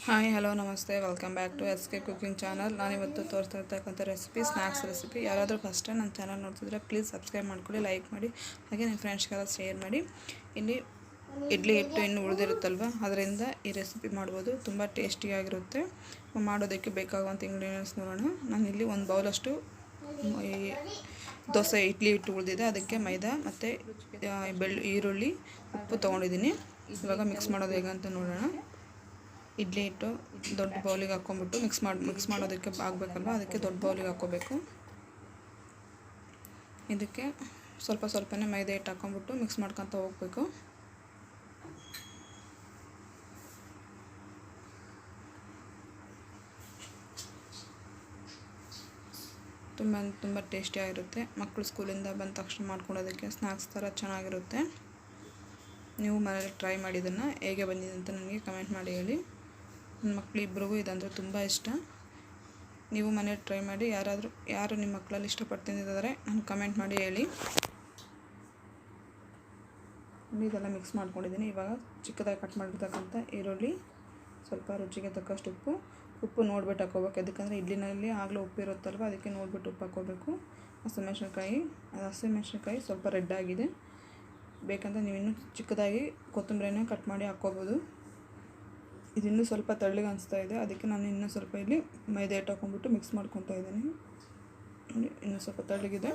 Hi hello ನಮಸ್ತೆ welcome back to S K cooking channel. ನಾನಿವತ್ತು ತೋರಿಸ್ತಾ ಇರ್ತಕ್ಕಂಥ ರೆಸಿಪಿ ಸ್ನ್ಯಾಕ್ಸ್ ರೆಸಿಪಿ. ಯಾರಾದರೂ ಫಸ್ಟ್ ಟೈಮ್ ನನ್ನ ಚಾನಲ್ ನೋಡ್ತಿದ್ರೆ ಪ್ಲೀಸ್ ಸಬ್ಸ್ಕ್ರೈಬ್ ಮಾಡ್ಕೊಳ್ಳಿ, ಲೈಕ್ ಮಾಡಿ, ಹಾಗೆ ನಿಮ್ಮ ಫ್ರೆಂಡ್ಸ್ಗೆಲ್ಲ ಶೇರ್ ಮಾಡಿ. ಇಲ್ಲಿ ಇಡ್ಲಿ ಹಿಟ್ಟು ಇನ್ನು ಉಳಿದಿರುತ್ತಲ್ವ, ಅದರಿಂದ ಈ ರೆಸಿಪಿ ಮಾಡ್ಬೋದು. ತುಂಬ ಟೇಸ್ಟಿಯಾಗಿರುತ್ತೆ. ಮಾಡೋದಕ್ಕೆ ಬೇಕಾಗುವಂಥ ಇಂಗ್ರೀಡಿಯೆಂಟ್ಸ್ ನೋಡೋಣ. ನಾನಿಲ್ಲಿ ಒಂದು ಬೌಲಷ್ಟು ದೋಸೆ ಇಡ್ಲಿ ಹಿಟ್ಟು ಉಳಿದಿದೆ. ಅದಕ್ಕೆ ಮೈದಾ ಮತ್ತು ಈರುಳ್ಳಿ, ಉಪ್ಪು ತೊಗೊಂಡಿದ್ದೀನಿ. ಇವಾಗ ಮಿಕ್ಸ್ ಮಾಡೋದು ಹೇಗೆ ಅಂತ ನೋಡೋಣ. ಇಡ್ಲಿ ಹಿಟ್ಟು ದೊಡ್ಡ ಬೌಲಿಗೆ ಹಾಕ್ಕೊಂಬಿಟ್ಟು ಮಿಕ್ಸ್ ಮಾಡೋದಕ್ಕೆ ಆಗಬೇಕಲ್ವ, ಅದಕ್ಕೆ ದೊಡ್ಡ ಬೌಲಿಗೆ ಹಾಕ್ಕೋಬೇಕು. ಇದಕ್ಕೆ ಸ್ವಲ್ಪನೇ ಮೈದಾ ಹಿಟ್ಟು ಹಾಕ್ಕೊಂಬಿಟ್ಟು ಮಿಕ್ಸ್ ಮಾಡ್ಕೊತ ಹೋಗಬೇಕು. ತುಂಬ ಟೇಸ್ಟಿಯಾಗಿರುತ್ತೆ. ಮಕ್ಕಳು ಸ್ಕೂಲಿಂದ ಬಂದ ತಕ್ಷಣ ಮಾಡ್ಕೊಳೋದಕ್ಕೆ ಸ್ನ್ಯಾಕ್ಸ್ ಥರ ಚೆನ್ನಾಗಿರುತ್ತೆ. ನೀವು ಮನೇಲಿ ಟ್ರೈ ಮಾಡಿದ್ದನ್ನು ಹೇಗೆ ಬಂದಿದೆ ಅಂತ ನನಗೆ ಕಮೆಂಟ್ ಮಾಡಿ ಹೇಳಿ. ನನ್ನ ಮಕ್ಕಳಿಬ್ಬರಿಗೂ ಇದಂದರೆ ತುಂಬ ಇಷ್ಟ. ನೀವು ಮನೇಲಿ ಟ್ರೈ ಮಾಡಿ. ಯಾರು ನಿಮ್ಮ ಮಕ್ಕಳಲ್ಲಿ ಇಷ್ಟಪಟ್ಟು ತಿಂದಿದ್ದಾರೆ ನಾನು ಕಮೆಂಟ್ ಮಾಡಿ ಹೇಳಿ. ಇದೆಲ್ಲ ಮಿಕ್ಸ್ ಮಾಡ್ಕೊಂಡಿದ್ದೀನಿ. ಇವಾಗ ಚಿಕ್ಕದಾಗಿ ಕಟ್ ಮಾಡಿರ್ತಕ್ಕಂಥ ಈರುಳ್ಳಿ, ಸ್ವಲ್ಪ ರುಚಿಗೆ ತಕ್ಕಷ್ಟು ಉಪ್ಪು ನೋಡ್ಬಿಟ್ಟು ಹಾಕ್ಕೋಬೇಕು. ಯಾಕಂದರೆ ಇಡ್ಲಿನಲ್ಲಿ ಆಗಲೇ ಉಪ್ಪು ಇರುತ್ತಲ್ವ, ಅದಕ್ಕೆ ನೋಡ್ಬಿಟ್ಟು ಉಪ್ಪು ಹಾಕ್ಕೋಬೇಕು. ಹಸಿಮೆಣಸಿನ್ಕಾಯಿ ಸ್ವಲ್ಪ ರೆಡ್ ಆಗಿದೆ. ಬೇಕಂದರೆ ನೀವಿನ್ನೂ ಚಿಕ್ಕದಾಗಿ ಕೊತ್ತಂಬರಿನ ಕಟ್ ಮಾಡಿ ಹಾಕ್ಕೋಬೋದು. ಇದಿನ್ನೂ ಸ್ವಲ್ಪ ತೆಳ್ಳಗೆ ಅನಿಸ್ತಾ ಇದೆ, ಅದಕ್ಕೆ ನಾನು ಇನ್ನೂ ಸ್ವಲ್ಪ ಇಲ್ಲಿ ಮೈದಾ ಹಿಟ್ಟು ಹಾಕ್ಕೊಂಡ್ಬಿಟ್ಟು ಮಿಕ್ಸ್ ಮಾಡ್ಕೊತಾ ಇದ್ದೀನಿ. ಇನ್ನೂ ಸ್ವಲ್ಪ ತೆಳ್ಳಗಿದೆ,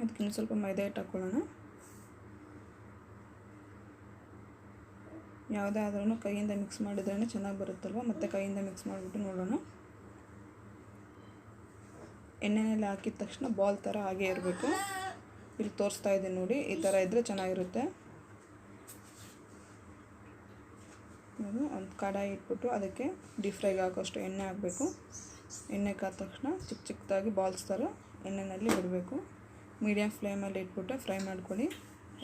ಅದಕ್ಕೆ ಇನ್ನೂ ಸ್ವಲ್ಪ ಮೈದಾ ಹಿಟ್ಟು ಹಾಕ್ಕೊಳ್ಳೋಣ. ಯಾವುದೇ ಆದ್ರೂ ಕೈಯಿಂದ ಮಿಕ್ಸ್ ಮಾಡಿದ್ರೇ ಚೆನ್ನಾಗಿ ಬರುತ್ತಲ್ವ, ಮತ್ತು ಕೈಯಿಂದ ಮಿಕ್ಸ್ ಮಾಡಿಬಿಟ್ಟು ನೋಡೋಣ. ಎಣ್ಣೆಯಲ್ಲಿ ಹಾಕಿದ ತಕ್ಷಣ ಬಾಲ್ ಥರ ಹಾಗೇ ಇರಬೇಕು. ಇಲ್ಲಿ ತೋರಿಸ್ತಾ ಇದ್ದೀನಿ ನೋಡಿ, ಈ ಥರ ಇದ್ದರೆ ಚೆನ್ನಾಗಿರುತ್ತೆ. ಒಂದು ಕಡಾಯಿ ಇಟ್ಬಿಟ್ಟು ಅದಕ್ಕೆ ಡೀಪ್ ಫ್ರೈಗೆ ಹಾಕೋಷ್ಟು ಎಣ್ಣೆ ಹಾಕಬೇಕು. ಎಣ್ಣೆ ಕಾದ ತಕ್ಷಣ ಚಿಕ್ಕದಾಗಿ ಬಾಲ್ಸ್ ಥರ ಎಣ್ಣೆಯಲ್ಲಿ ಬಿಡಬೇಕು. ಮೀಡಿಯಮ್ ಫ್ಲೇಮಲ್ಲಿ ಇಟ್ಬಿಟ್ಟು ಫ್ರೈ ಮಾಡ್ಕೊಳ್ಳಿ.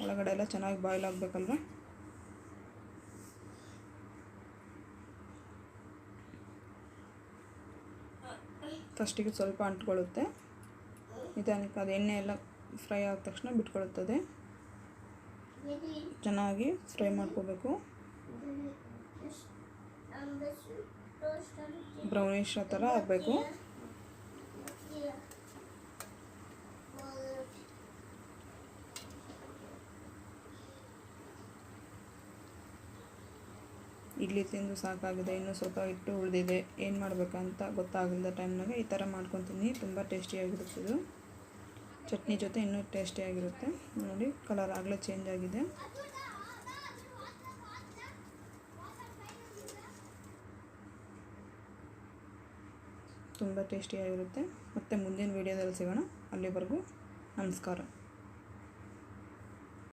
ಒಳಗಡೆ ಎಲ್ಲ ಚೆನ್ನಾಗಿ ಬಾಯ್ಲ್ ಆಗಬೇಕಲ್ವ. ಫಸ್ಟಿಗೆ ಸ್ವಲ್ಪ ಅಂಟ್ಕೊಳ್ಳುತ್ತೆ, ನಿಧಾನಕ್ಕೆ ಅದು ಎಣ್ಣೆ ಎಲ್ಲ ಫ್ರೈ ಆದ ತಕ್ಷಣ ಬಿಟ್ಕೊಳ್ಳುತ್ತದೆ. ಚೆನ್ನಾಗಿ ಫ್ರೈ ಮಾಡ್ಕೋಬೇಕು. ಬ್ರೌನಿಶ್ ಥರ ಆಗಬೇಕು. ಇಡ್ಲಿ ತಿಂದು ಸಾಕಾಗಿದೆ, ಇನ್ನೂ ಸ್ವಲ್ಪ ಹಿಟ್ಟು ಉಳಿದಿದೆ. ಏನು ಮಾಡಬೇಕಂತ ಗೊತ್ತಾಗಲಿಲ್ಲ ಟೈಮ್ನಾಗ ಈ ಥರ ಮಾಡ್ಕೊತೀನಿ. ತುಂಬ ಟೇಸ್ಟಿಯಾಗಿರುತ್ತೆ ಇದು. ಚಟ್ನಿ ಜೊತೆ ಇನ್ನೂ ಟೇಸ್ಟಿಯಾಗಿರುತ್ತೆ. ನೋಡಿ, ಕಲರ್ ಆಗಲೇ ಚೇಂಜ್ ಆಗಿದೆ. ತುಂಬ ಟೇಸ್ಟಿಯಾಗಿರುತ್ತೆ. ಮತ್ತು ಮುಂದಿನ ವೀಡಿಯೋದಲ್ಲಿ ಸಿಗೋಣ. ಅಲ್ಲಿವರೆಗೂ ನಮಸ್ಕಾರ.